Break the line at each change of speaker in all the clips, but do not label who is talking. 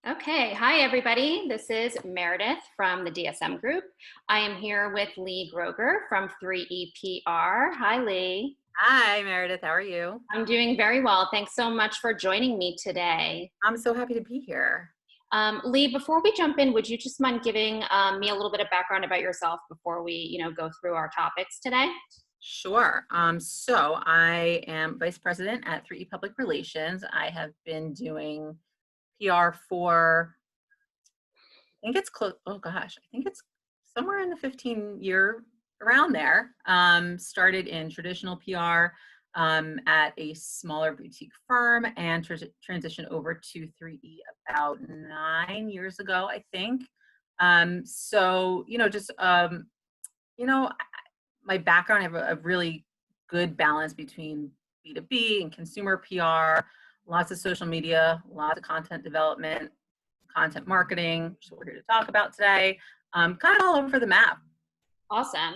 Okay, hi everybody. This is Meredith from the DSM group. I am here with Lee Groeger from 3EPR. Hi Lee.
Hi, Meredith. How are you?
I'm doing very well. Thanks so much for joining me today.
I'm so happy to be here.
Lee, before we jump in, would you just mind giving me a little bit of background about yourself before we, go through our topics today?
Sure. So I am Vice President at 3E Public Relations. I have been doing PR for, I think it's close, oh gosh, I think it's somewhere in the 15-year around there. Started in traditional PR at a smaller boutique firm and transitioned over to 3E about 9 years ago, I think. So, you know, my background, I have a really good balance between B2B and consumer PR, lots of social media, lots of content development, content marketing, which is what we're here to talk about today. Kind of all over the map.
Awesome.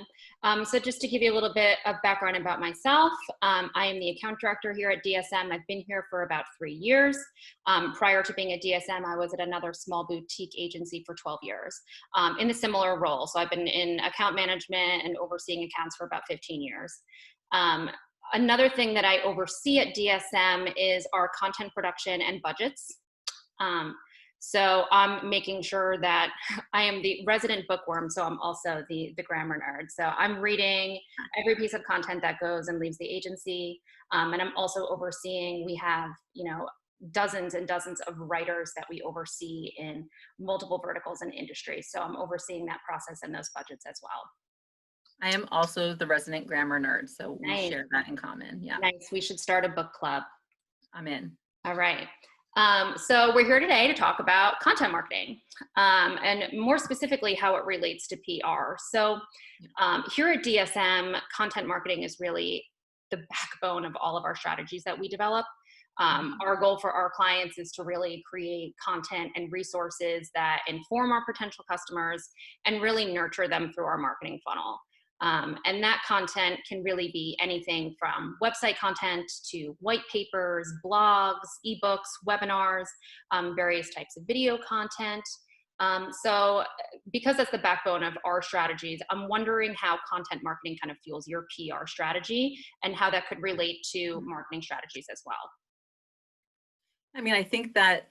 So just to give you a little bit of background about myself, I am the account director here at DSM. I've been here for about 3 years. Prior to being at DSM, I was at another small boutique agency for 12 years in a similar role. So I've been in account management and overseeing accounts for about 15 years. Another thing that I oversee at DSM is our content production and budgets. So I'm making sure that I am the resident bookworm, so I'm also the grammar nerd. So I'm reading every piece of content that goes and leaves the agency, and I'm also overseeing. We have dozens and dozens of writers that we oversee in multiple verticals and industries. So I'm overseeing that process and those budgets as well.
I am also the resident grammar nerd, so we
Nice,
share that in common. Yeah,
nice. We should start a book club.
I'm in.
All right. So we're here today to talk about content marketing, and more specifically how it relates to PR. So here at DSM, content marketing is really the backbone of all of our strategies that we develop. Our goal for our clients is to really create content and resources that inform our potential customers and really nurture them through our marketing funnel. And that content can really be anything from website content to white papers, blogs, ebooks, webinars, various types of video content. So because that's the backbone of our strategies, I'm wondering how content marketing kind of fuels your PR strategy and how that could relate to marketing strategies as well.
I mean, I think that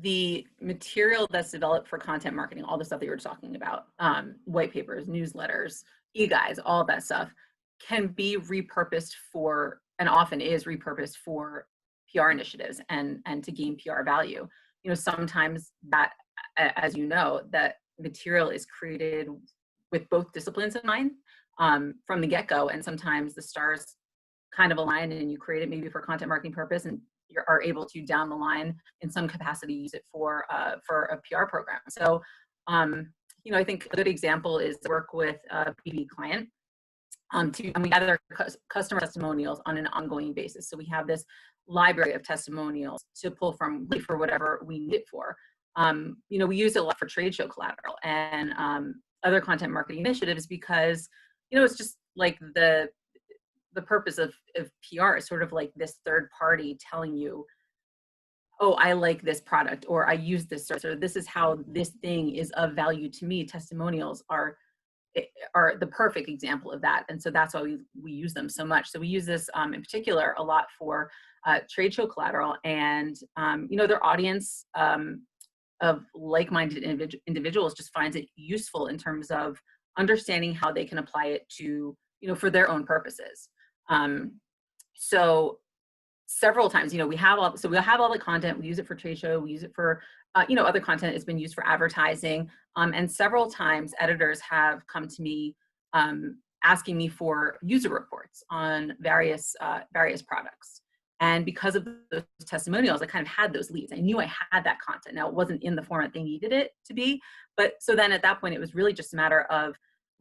the material that's developed for content marketing, all the stuff that you were talking about, white papers, newsletters, e-guides, all of that stuff can be repurposed for, and often is repurposed for PR initiatives and to gain PR value. Sometimes that, as you know, that material is created with both disciplines in mind from the get-go, and sometimes the stars kind of align and you create it maybe for content marketing purpose and you are able to down the line in some capacity use it for a PR program. So, I think a good example is to work with a B2B client and we gather customer testimonials on an ongoing basis. So we have this library of testimonials to pull from for whatever we need it for. We use it a lot for trade show collateral and other content marketing initiatives because, it's just like the purpose of PR is sort of like this third party telling you, oh, I like this product, or I use this service, or this is how this thing is of value to me. Testimonials are the perfect example of that. And so that's why we use them so much. So we use this in particular a lot for trade show collateral, and their audience of like-minded individuals just finds it useful in terms of understanding how they can apply it to, for their own purposes. So several times, we'll have all the content, we use it for trade show, we use it for, other content has been used for advertising. And several times editors have come to me asking me for user reports on various products. And because of those testimonials, I kind of had those leads. I knew I had that content. Now it wasn't in the format they needed it to be, but so then at that point, it was really just a matter of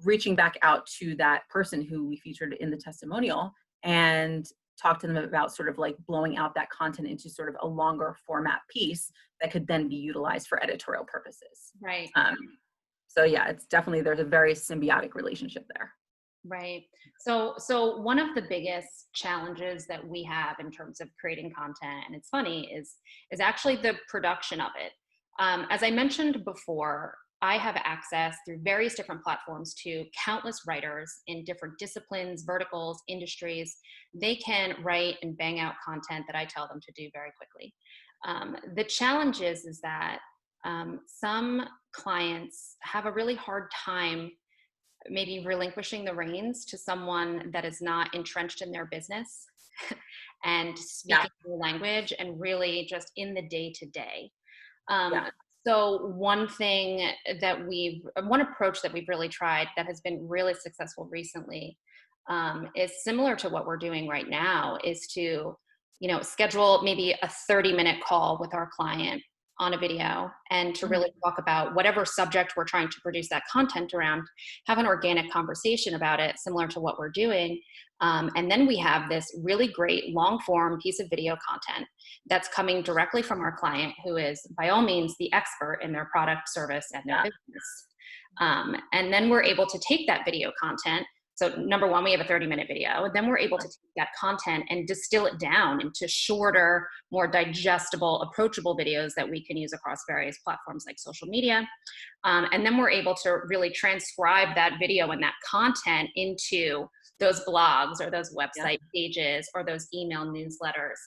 reaching back out to that person who we featured in the testimonial and talk to them about sort of like blowing out that content into sort of a longer format piece that could then be utilized for editorial purposes.
Right.
So yeah, it's definitely, there's a very symbiotic relationship there.
Right. So one of the biggest challenges that we have in terms of creating content, and it's funny, is actually the production of it. As I mentioned before, I have access through various different platforms to countless writers in different disciplines, verticals, industries. They can write and bang out content that I tell them to do very quickly. The challenge is that some clients have a really hard time maybe relinquishing the reins to someone that is not entrenched in their business and
Yeah.
speaking their language and really just in the day to day.
Yeah.
So one approach that we've really tried that has been really successful recently is similar to what we're doing right now, is to, schedule maybe a 30-minute call with our client on a video and to really talk about whatever subject we're trying to produce that content around, have an organic conversation about it, similar to what we're doing. And then we have this really great long form piece of video content that's coming directly from our client, who is by all means the expert in their product, service, and their business. And then we're able to take that video content. So number one, we have a 30-minute video. Then we're able to take that content and distill it down into shorter, more digestible, approachable videos that we can use across various platforms like social media. And then we're able to really transcribe that video and that content into those blogs or those website pages or those email newsletters.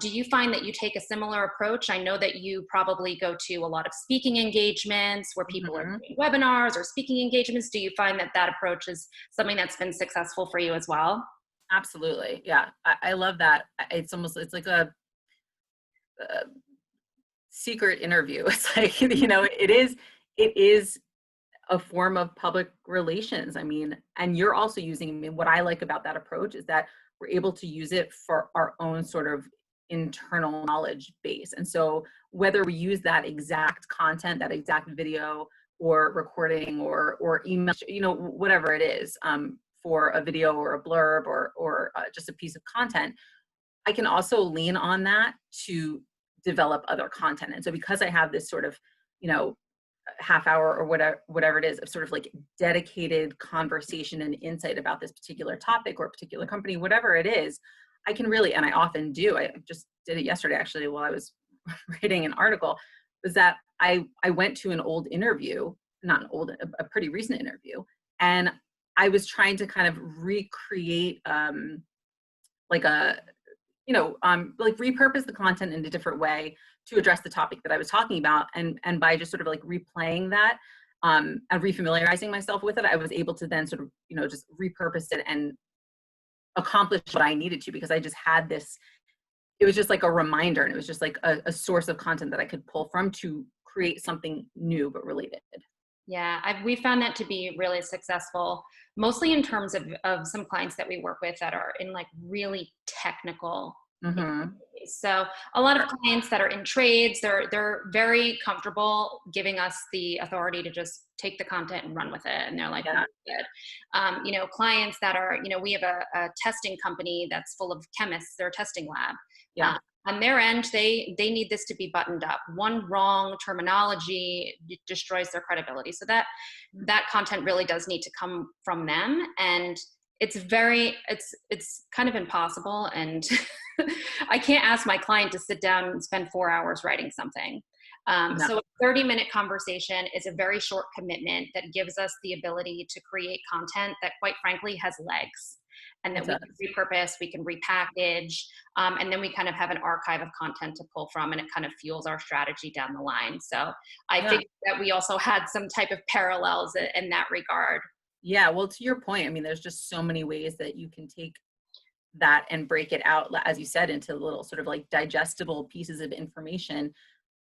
Do you find that you take a similar approach? I know that you probably go to a lot of speaking engagements where people are doing webinars or speaking engagements. Do you find that that approach is something that's been successful for you as well?
Absolutely. Yeah. I love that. It's like a secret interview. It's like, it is a form of public relations. I mean, and you're also using, I mean, what I like about that approach is that we're able to use it for our own sort of internal knowledge base. And so whether we use that exact content, that exact video or recording or email, whatever it is, for a video or a blurb or just a piece of content, I can also lean on that to develop other content. And so because I have this sort of, half hour or whatever it is of sort of like dedicated conversation and insight about this particular topic or particular company, whatever it is, I can really, and I often do, I just did it yesterday actually while I was writing an article, was that I went to an old interview, not an old, a pretty recent interview, and I was trying to kind of recreate like repurpose the content in a different way to address the topic that I was talking about. And by just sort of like replaying that and refamiliarizing myself with it, I was able to then sort of, just repurpose it and accomplish what I needed to, because I just had this, it was just like a reminder, and it was just like a source of content that I could pull from to create something new but related.
Yeah, we found that to be really successful, mostly in terms of some clients that we work with that are in like really technical. So a lot of clients that are in trades, they're very comfortable giving us the authority to just take the content and run with it. And they're like, good. Clients that are, we have a testing company that's full of chemists, they're a testing lab. On their end, they need this to be buttoned up. One wrong terminology destroys their credibility. So that content really does need to come from them. And it's kind of impossible. And I can't ask my client to sit down and spend 4 hours writing something. So a 30-minute conversation is a very short commitment that gives us the ability to create content that, quite frankly, has legs, and that we can repurpose, we can repackage, and then we kind of have an archive of content to pull from, and it kind of fuels our strategy down the line. So I think that we also had some type of parallels in that regard.
Yeah, well, to your point, I mean, there's just so many ways that you can take that and break it out, as you said, into little sort of like digestible pieces of information.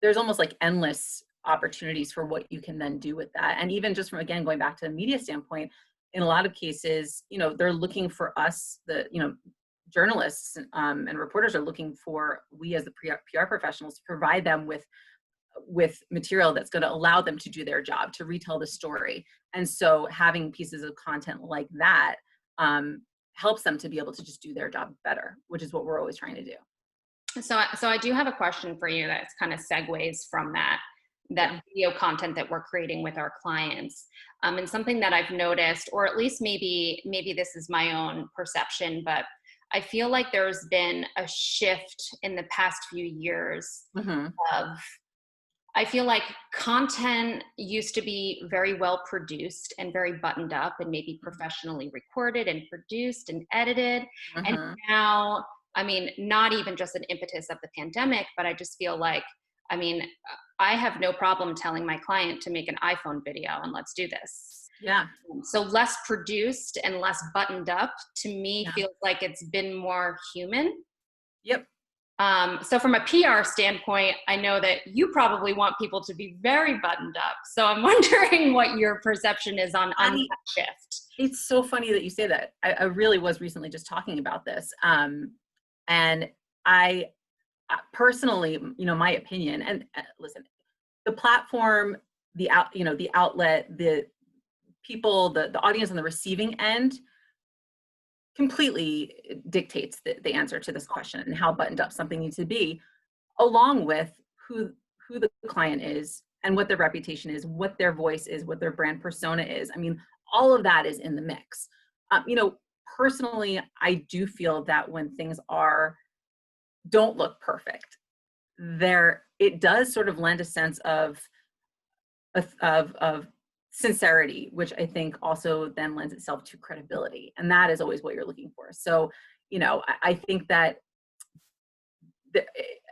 There's almost like endless opportunities for what you can then do with that. And even just from, again, going back to the media standpoint, in a lot of cases, they're looking for us, journalists and reporters are looking for, we as the PR professionals, to provide them with material that's going to allow them to do their job, to retell the story. And so having pieces of content like that helps them to be able to just do their job better, which is what we're always trying to do.
So I do have a question for you that kind of segues from that video content that we're creating with our clients. And something that I've noticed, or at least maybe this is my own perception, but I feel like there's been a shift in the past few years of I feel like content used to be very well produced and very buttoned up and maybe professionally recorded and produced and edited. And
Mhm.
now, I mean, not even just an impetus of the pandemic, but I just feel like, I mean, I have no problem telling my client to make an iPhone video and let's do this.
Yeah.
So less produced and less buttoned up to me
Yeah.
feels like it's been more human.
Yep.
So from a PR standpoint, I know that you probably want people to be very buttoned up. So I'm wondering what your perception is on
I
that shift.
It's so funny that you say that. I really was recently just talking about this. And I personally, my opinion, and listen, the platform, the outlet, the people, the audience on the receiving end completely dictates the answer to this question and how buttoned up something needs to be, along with who the client is and what their reputation is, what their voice is, what their brand persona is. I mean, all of that is in the mix. Personally, I do feel that when things don't look perfect, it does sort of lend a sense of sincerity, which I think also then lends itself to credibility, and that is always what you're looking for. So, I think that the,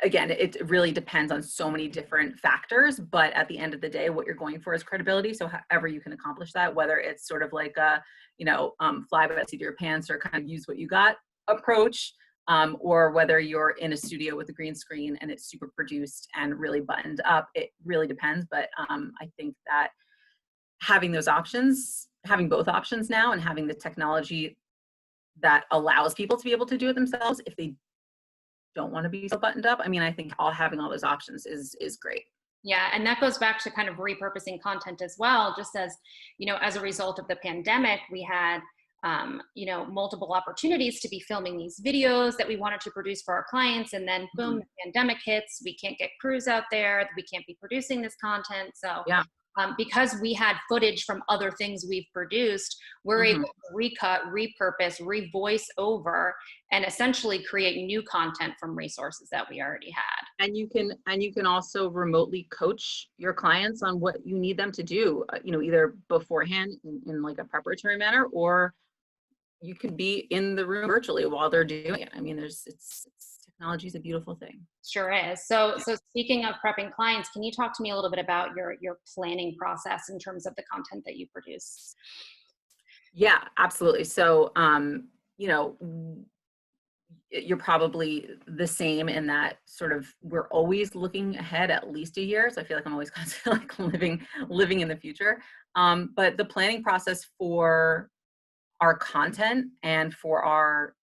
again, it really depends on so many different factors, but at the end of the day, what you're going for is credibility. So however you can accomplish that, whether it's sort of like a, fly by the seat of your pants or kind of use what you got approach, or whether you're in a studio with a green screen and it's super produced and really buttoned up, it really depends. But I think that having both options now and having the technology that allows people to be able to do it themselves if they don't want to be so buttoned up. I mean, I think having all those options is great.
Yeah, and that goes back to kind of repurposing content as well. Just as, as a result of the pandemic, we had, multiple opportunities to be filming these videos that we wanted to produce for our clients. And then boom, the pandemic hits, we can't get crews out there, we can't be producing this content. So
Yeah.
because we had footage from other things we've produced, we're able to recut, repurpose, revoice over, and essentially create new content from resources that we already had.
And you can also remotely coach your clients on what you need them to do, either beforehand in like a preparatory manner, or you could be in the room virtually while they're doing it. I mean, technology is a beautiful thing.
Sure is. So speaking of prepping clients, can you talk to me a little bit about your planning process in terms of the content that you produce?
Yeah, absolutely. So, you're probably the same in that sort of we're always looking ahead at least a year. So I feel like I'm always constantly like living in the future. But the planning process for our content and for our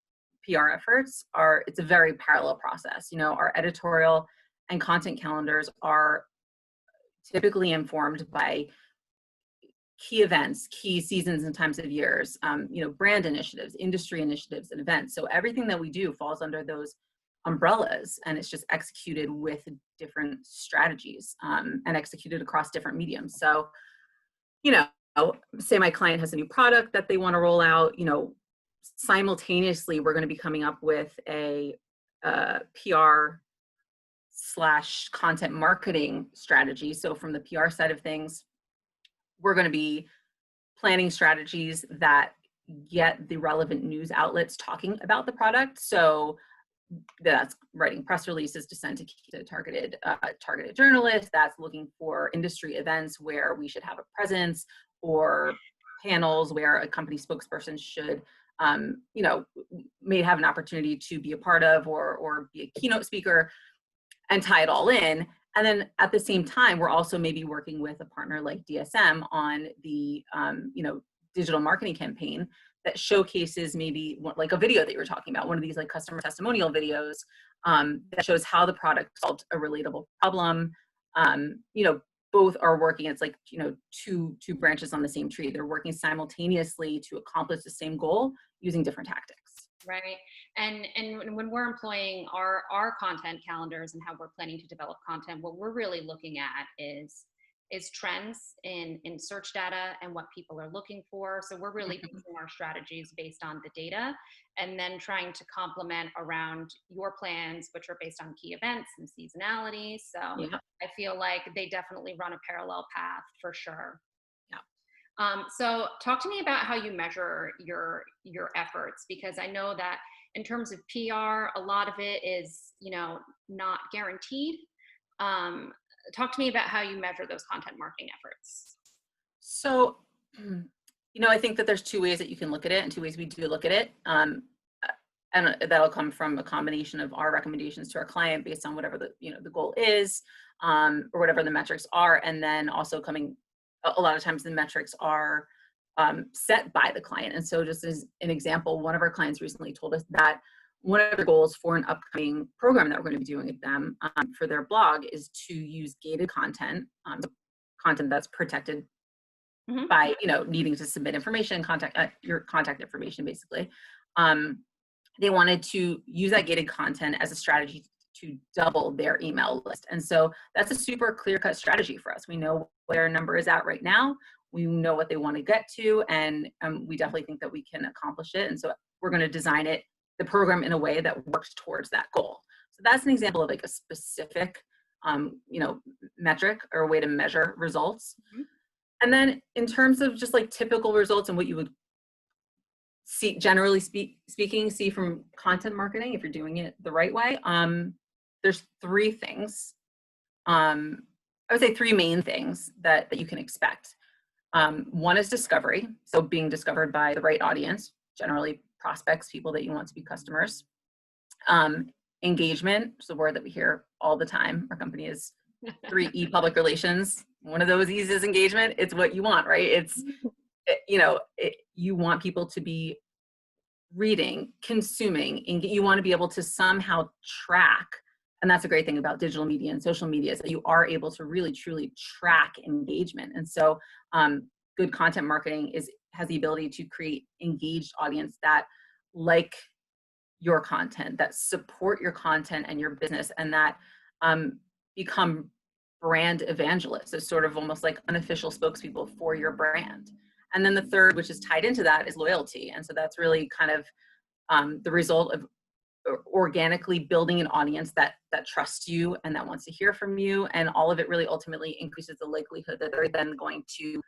PR efforts it's a very parallel process. Our editorial and content calendars are typically informed by key events, key seasons and times of years, brand initiatives, industry initiatives and events. So everything that we do falls under those umbrellas, and it's just executed with different strategies, and executed across different mediums. So, say my client has a new product that they want to roll out, simultaneously, we're going to be coming up with a PR / content marketing strategy. So from the PR side of things, we're going to be planning strategies that get the relevant news outlets talking about the product. So that's writing press releases to send to targeted journalists. That's looking for industry events where we should have a presence, or panels where a company spokesperson should, may have an opportunity to be a part of, or be a keynote speaker, and tie it all in. And then at the same time, we're also maybe working with a partner like DSM on the, digital marketing campaign that showcases maybe like a video that you were talking about, one of these like customer testimonial videos, that shows how the product solved a relatable problem. Both are working. It's like, two branches on the same tree. They're working simultaneously to accomplish the same goal using different tactics.
Right. And when we're employing our content calendars and how we're planning to develop content, what we're really looking at is is trends in search data and what people are looking for. So we're really basing our strategies based on the data, and then trying to complement around your plans, which are based on key events and seasonality. So
Yeah.
I feel like they definitely run a parallel path for sure.
Yeah.
So talk to me about how you measure your efforts, because I know that in terms of PR, a lot of it is, not guaranteed. Um, Talk to me about how you measure those content marketing efforts.
So, I think that there's two ways that you can look at it, and two ways we do look at it. And that'll come from a combination of our recommendations to our client based on whatever the goal is, or whatever the metrics are. And then also a lot of times the metrics are set by the client. And so just as an example, one of our clients recently told us that one of their goals for an upcoming program that we're going to be doing with them for their blog is to use gated content, content that's protected
Mm-hmm.
by needing to submit information, your contact information, basically. They wanted to use that gated content as a strategy to double their email list. And so that's a super clear-cut strategy for us. We know where our number is at right now. We know what they want to get to, and we definitely think that we can accomplish it. And so we're going to design the program in a way that works towards that goal. So that's an example of like a specific, metric or a way to measure results.
Mm-hmm.
And then in terms of just like typical results and what you would see, generally speaking, see from content marketing, if you're doing it the right way, there's three things. I would say three main things that you can expect. One is discovery. So being discovered by the right audience, generally prospects, people that you want to be customers. Engagement, which is a word that we hear all the time. Our company is 3E public relations. One of those E's is engagement. It's what you want, right? You want people to be reading, consuming, and you want to be able to somehow track. And that's a great thing about digital media and social media, is that you are able to really truly track engagement. And so good content marketing has the ability to create engaged audience that like your content, that support your content and your business, and that become brand evangelists, so sort of almost like unofficial spokespeople for your brand. And then the third, which is tied into that, is loyalty. And so that's really kind of the result of organically building an audience that trusts you and that wants to hear from you. And all of it really ultimately increases the likelihood that they're then going to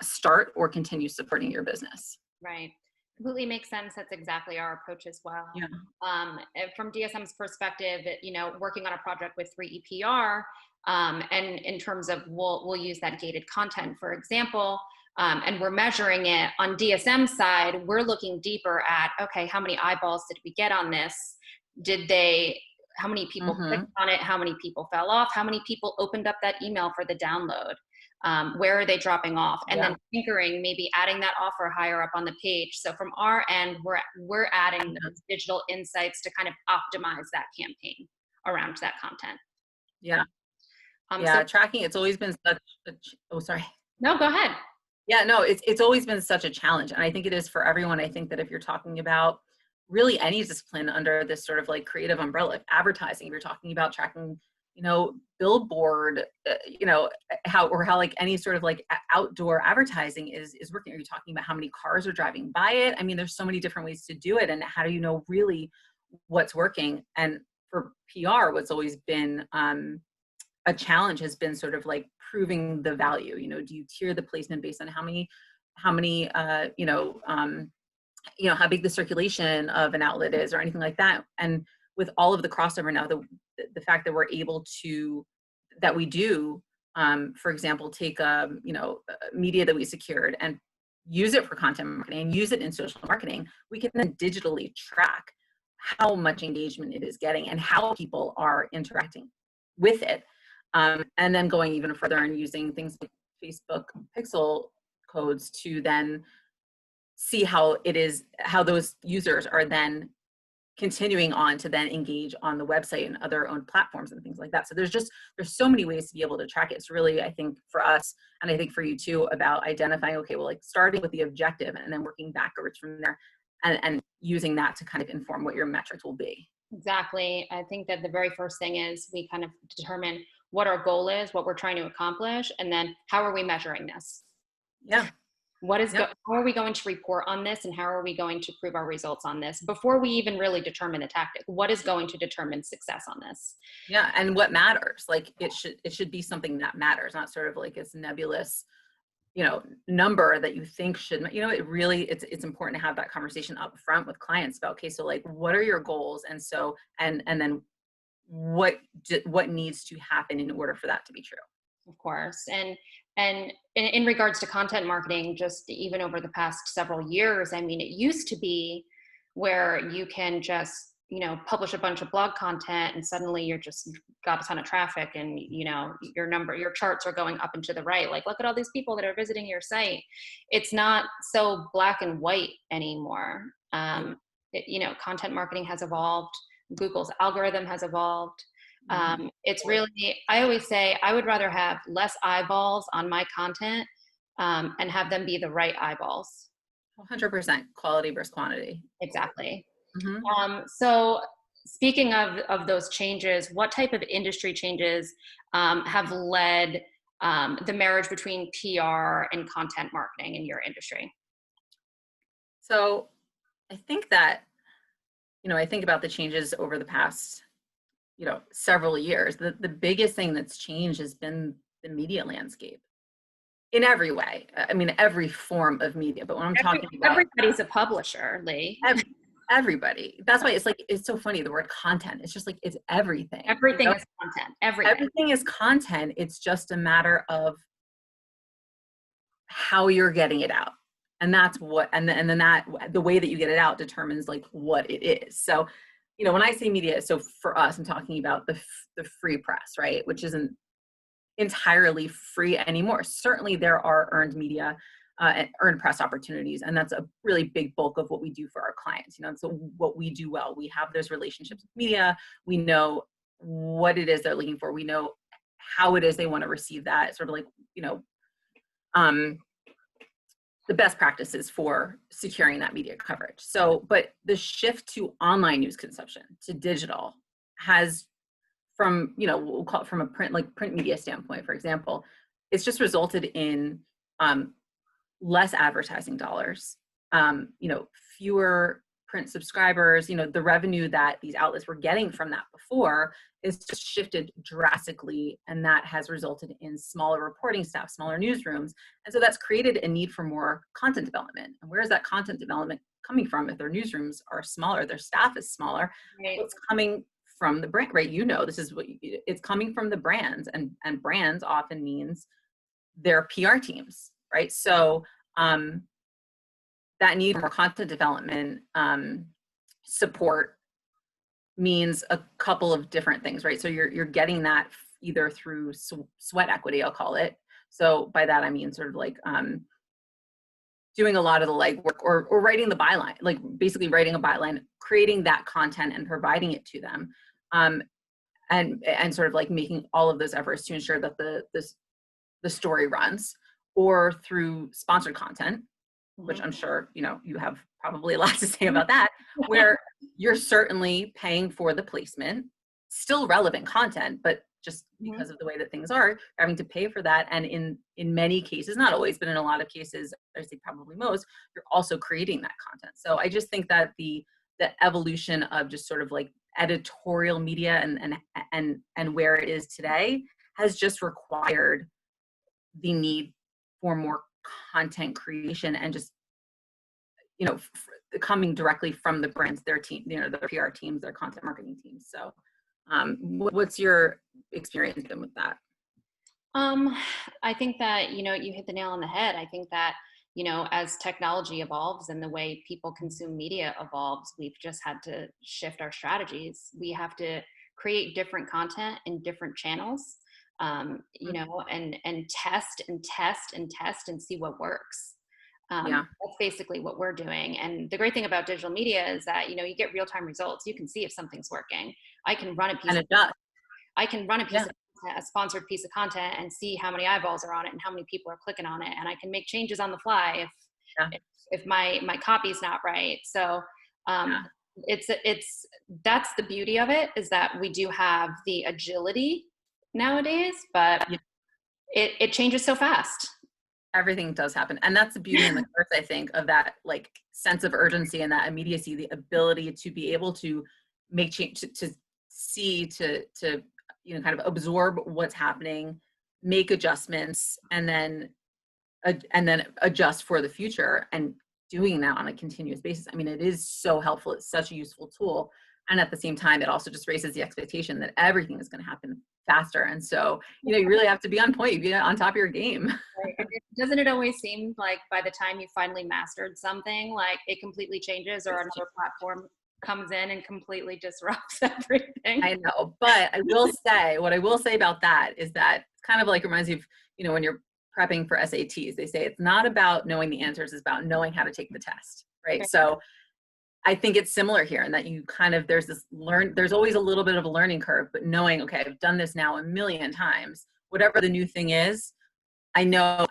start or continue supporting your business.
Right. Completely makes sense. That's exactly our approach as well.
Yeah.
From DSM's perspective, working on a project with 3EPR, and in terms of we'll use that gated content, for example, and we're measuring it on DSM's side. We're looking deeper at, okay, how many eyeballs did we get on this? How many people clicked on it? How many people fell off? How many people opened up that email for the download? Where are they dropping off? And then tinkering, maybe adding that offer higher up on the page. So from our end, we're adding those digital insights to kind of optimize that campaign around that content.
Yeah. So tracking, it's always been such oh, sorry.
No, go ahead.
Yeah, no, it's always been such a challenge. And I think it is for everyone. I think that if you're talking about really any discipline under this sort of like creative umbrella, advertising, if you're talking about tracking, billboard, how like any sort of like outdoor advertising is working. Are you talking about how many cars are driving by it? I mean, there's so many different ways to do it. And how do you know really what's working? And for PR, what's always been a challenge has been sort of like proving the value. Do you tier the placement based on how many how big the circulation of an outlet is or anything like that? And with all of the crossover now, the fact that we're able to, that we do, for example, take media that we secured and use it for content marketing and use it in social marketing, we can then digitally track how much engagement it is getting and how people are interacting with it. And then going even further and using things like Facebook pixel codes to then see how those users are then continuing on to then engage on the website and other owned platforms and things like that. So there's so many ways to be able to track it. It's really, I think for us, and I think for you too, about identifying, okay, well, like starting with the objective and then working backwards from there and using that to kind of inform what your metrics will be.
Exactly. I think that the very first thing is we kind of determine what our goal is, what we're trying to accomplish, and then how are we measuring this?
Yeah.
How are we going to report on this, and how are we going to prove our results on this before we even really determine the tactic? What is going to determine success on this?
Yeah. And what matters, like it should be something that matters, not sort of like it's nebulous, number that you think should, it really, it's important to have that conversation up front with clients about, okay, so like, what are your goals? And so, and then what needs to happen in order for that to be true?
Of course. And in regards to content marketing, just even over the past several years, I mean, it used to be where you can just, publish a bunch of blog content and suddenly you're just got a ton of traffic, and, your charts are going up and to the right. Like, look at all these people that are visiting your site. It's not so black and white anymore. Content marketing has evolved. Google's algorithm has evolved. It's really, I always say I would rather have less eyeballs on my content and have them be the right eyeballs.
100% quality versus quantity.
Exactly.
Mm-hmm.
So speaking of those changes, what type of industry changes have led the marriage between PR and content marketing in your industry?
So I think that, I think about the changes over the past, several years. The biggest thing that's changed has been the media landscape in every way. I mean, every form of media, but when I'm talking about
everybody's a publisher, Lee.
Everybody. That's why it's like, it's so funny, the word content. It's just like, it's everything.
Everything is content.
Everything is content. It's just a matter of how you're getting it out. And that's what, and then that, the way that you get it out determines like what it is. So, when I say media, so for us, I'm talking about the free press, right? Which isn't entirely free anymore. Certainly there are earned media and earned press opportunities. And that's a really big bulk of what we do for our clients. So what we do well, we have those relationships with media. We know what it is they're looking for. We know how it is they want to receive that, sort of like, the best practices for securing that media coverage. So, but the shift to online news consumption, to digital, has from, we'll call it from a print media standpoint, for example, it's just resulted in less advertising dollars, fewer print subscribers. The revenue that these outlets were getting from that before is just shifted drastically, and that has resulted in smaller reporting staff, smaller newsrooms. And so that's created a need for more content development. And where is that content development coming from? If their newsrooms are smaller, their staff is smaller,
right.
It's coming from the brand, right? This is what it's coming from the brands, and brands often means their PR teams, right? So that need for more content development support means a couple of different things, right? So you're getting that either through sweat equity, I'll call it. So by that I mean sort of like doing a lot of the legwork or writing the byline, like basically writing a byline, creating that content and providing it to them, and sort of like making all of those efforts to ensure that the story runs, or through sponsored content, which I'm sure, you have probably a lot to say about that, where you're certainly paying for the placement, still relevant content, but just because of the way that things are, having to pay for that. And in many cases, not always, but in a lot of cases, I say probably most, you're also creating that content. So I just think that the evolution of just sort of like editorial media and where it is today has just required the need for more content creation, and just coming directly from the brands, their team, their PR teams, their content marketing teams. So what's your experience been with that?
I think that you hit the nail on the head. I think that as technology evolves and the way people consume media evolves, we've just had to shift our strategies. We have to create different content in different channels, and test and test and test and see what works. That's basically what we're doing. And the great thing about digital media is that, you get real-time results. You can see if something's working. I can run a piece of a sponsored piece of content and see how many eyeballs are on it and how many people are clicking on it. And I can make changes on the fly if my copy's not right. So that's the beauty of it, is that we do have the agility nowadays, but
Yeah.
it changes so fast.
Everything does happen. And that's the beauty and the curse, I think, of that like sense of urgency and that immediacy, the ability to be able to make change, to see, to, you know, kind of absorb what's happening, make adjustments, and then adjust for the future, and doing that on a continuous basis. I mean, it is so helpful. It's such a useful tool. And at the same time, it also just raises the expectation that everything is going to happen faster. And so, you know, you really have to be on point, be on top of your game.
Right. And doesn't it always seem like by the time you finally mastered something, like it completely changes or another platform comes in and completely disrupts everything?
I know, but I will say, what I will say about that is that it's kind of like reminds you of, you know, when you're prepping for SATs, they say it's not about knowing the answers, it's about knowing how to take the test, right?
Right.
So I think it's similar here in that you kind of, there's always a little bit of a learning curve, but knowing, okay, I've done this now a million times, whatever the new thing is, I know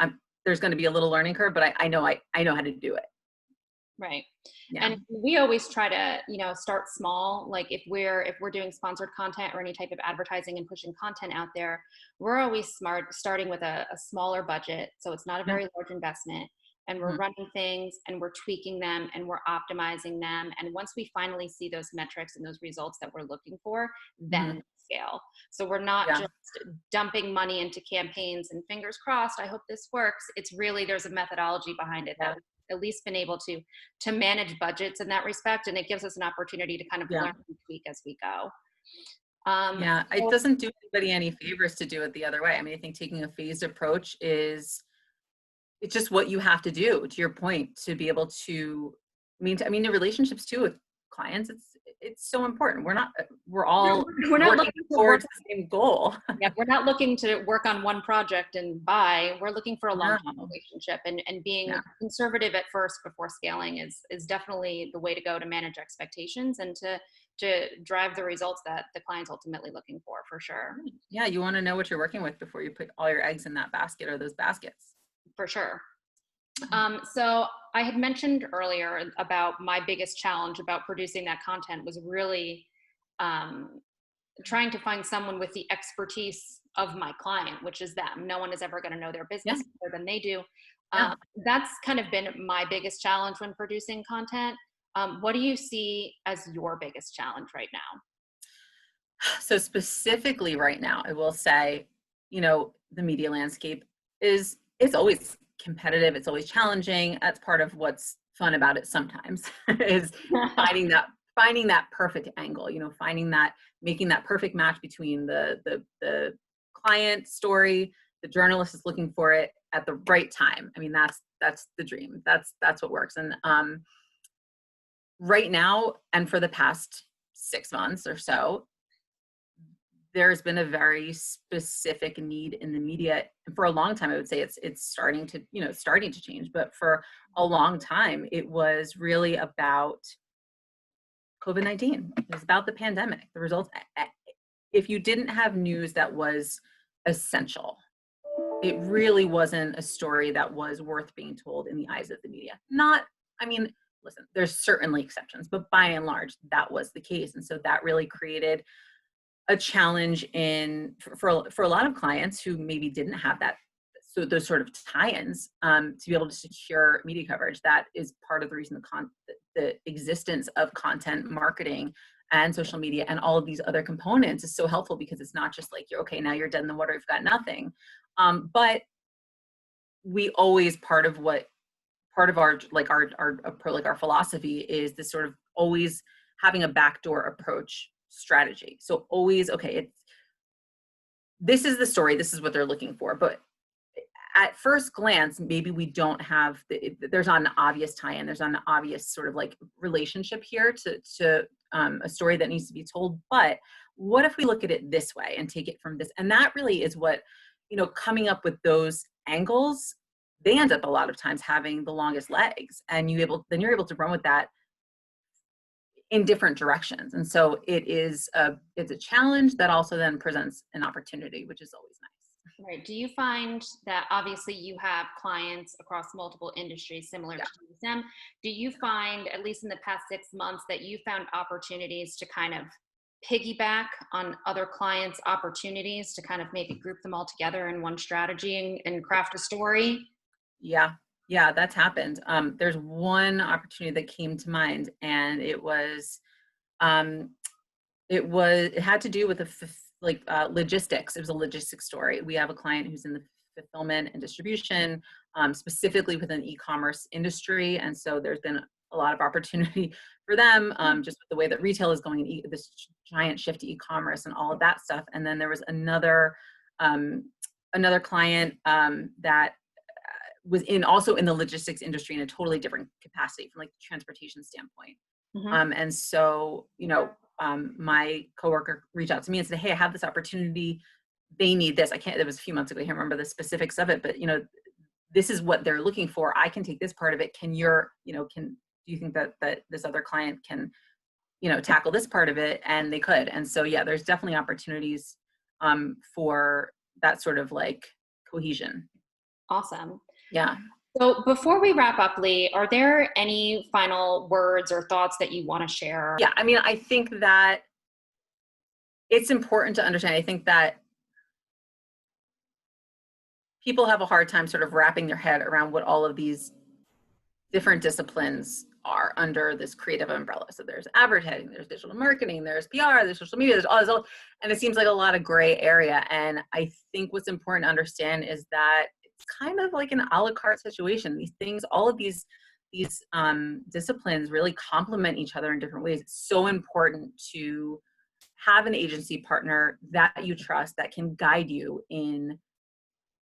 there's going to be a little learning curve, but I know how to do it.
Right.
Yeah.
And we always try to, you know, start small. Like if we're doing sponsored content or any type of advertising and pushing content out there, we're always starting with a smaller budget. So it's not a
Yeah.
very large investment. And we're
Mhm.
running things and we're tweaking them and we're optimizing them. And once we finally see those metrics and those results that we're looking for, then
Mhm.
we scale. So we're not
Yeah.
just dumping money into campaigns and fingers crossed, I hope this works. It's really, there's a methodology behind it that
Yeah.
we've at least been able to manage budgets in that respect, and it gives us an opportunity to kind of
Yeah.
learn and tweak as we go.
Yeah. It
So
doesn't do anybody any favors to do it the other way. I mean, I think taking a phased approach it's just what you have to do, to your point, to be able to I mean the relationships too with clients, it's so important. We're all
we're not
working
looking to work.
towards the same goal.
Yeah, we're not looking to work on one project and buy. We're looking for a long-term
No.
relationship, and being
Yeah.
conservative at first before scaling is definitely the way to go to manage expectations and to drive the results that the client's ultimately looking for sure.
Yeah, you want to know what you're working with before you put all your eggs in that basket or those baskets.
For sure. So I had mentioned earlier about my biggest challenge about producing that content was really um, trying to find someone with the expertise of my client, which is them. No one is ever going to know their
Yeah.
business better than they do.
Yeah.
That's kind of been my biggest challenge when producing content. What do you see as your biggest challenge right now?
So specifically right now, I will say, you know, the media landscape it's always competitive, it's always challenging. That's part of what's fun about it sometimes is finding that finding that perfect angle, you know, making that perfect match between the client story, the journalist is looking for it at the right time. I mean, that's the dream. That's what works. And right now and for the past 6 months or so, there's been a very specific need in the media. And for a long time, I would say it's starting to, you know, starting to change. But for a long time, it was really about COVID-19. It was about the pandemic. The results. If you didn't have news that was essential, it really wasn't a story that was worth being told in the eyes of the media. Not, I mean, listen, there's certainly exceptions, but by and large, that was the case. And so that really created a challenge for a lot of clients who maybe didn't have that, so those sort of tie-ins, to be able to secure media coverage. That is part of the reason the existence of content marketing and social media and all of these other components is so helpful, because it's not just like, you're okay, now you're dead in the water, you've got nothing. But we always part of our philosophy is this sort of always having a backdoor approach strategy. So always, okay, this is the story, this is what they're looking for. But at first glance, maybe we don't have there's not an obvious tie-in, there's not an obvious sort of like relationship here to a story that needs to be told. But what if we look at it this way and take it from this? And that really is what, you know, coming up with those angles, they end up a lot of times having the longest legs, and then you're able to run with that in different directions. And so it's a challenge that also then presents an opportunity, which is always nice.
Right. Do you find that obviously you have clients across multiple industries similar
Yeah.
to them? Do you find, at least in the past 6 months, that you found opportunities to kind of piggyback on other clients' opportunities to kind of maybe group them all together in one strategy and craft a story?
Yeah, yeah, that's happened. There's one opportunity that came to mind, and um, it had to do with logistics. It was a logistics story. We have a client who's in the fulfillment and distribution, specifically within the e-commerce industry, and so there's been a lot of opportunity for them, just with the way that retail is going, this giant shift to e-commerce and all of that stuff. And then there was another client that was also in the logistics industry in a totally different capacity from like the transportation standpoint. And so, my coworker reached out to me and said, hey, I have this opportunity. They need this. It was a few months ago. I can't remember the specifics of it, but this is what they're looking for. I can take this part of it. Do you think that this other client can, tackle this part of it? And they could. And so, yeah, there's definitely opportunities for that sort of like cohesion.
Awesome.
Yeah.
So before we wrap up, Lee, are there any final words or thoughts that you want to share?
Yeah, I mean, I think that it's important to understand. I think that people have a hard time sort of wrapping their head around what all of these different disciplines are under this creative umbrella. So there's advertising, there's digital marketing, there's PR, there's social media, there's all this, and it seems like a lot of gray area. And I think what's important to understand is that it's kind of like an a la carte situation. These things, all of these disciplines really complement each other in different ways. It's so important to have an agency partner that you trust, that can guide you in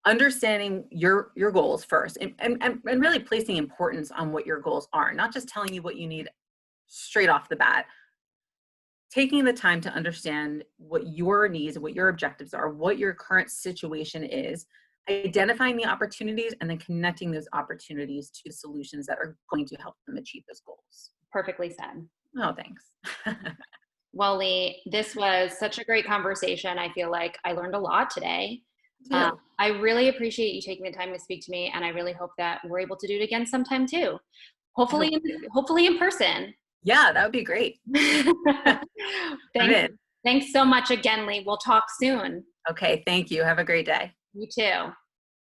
understanding your goals first, and really placing importance on what your goals are, not just telling you what you need straight off the bat. Taking the time to understand what your needs, what your objectives are, what your current situation is, identifying the opportunities, and then connecting those opportunities to solutions that are going to help them achieve those goals.
Perfectly said.
Oh, thanks.
Well, Lee, this was such a great conversation. I feel like I learned a lot today. I really appreciate you taking the time to speak to me, and I really hope that we're able to do it again sometime too. Hopefully in person.
Yeah, that would be great.
Thanks so much again, Lee. We'll talk soon.
Okay, thank you. Have a great day.
You too.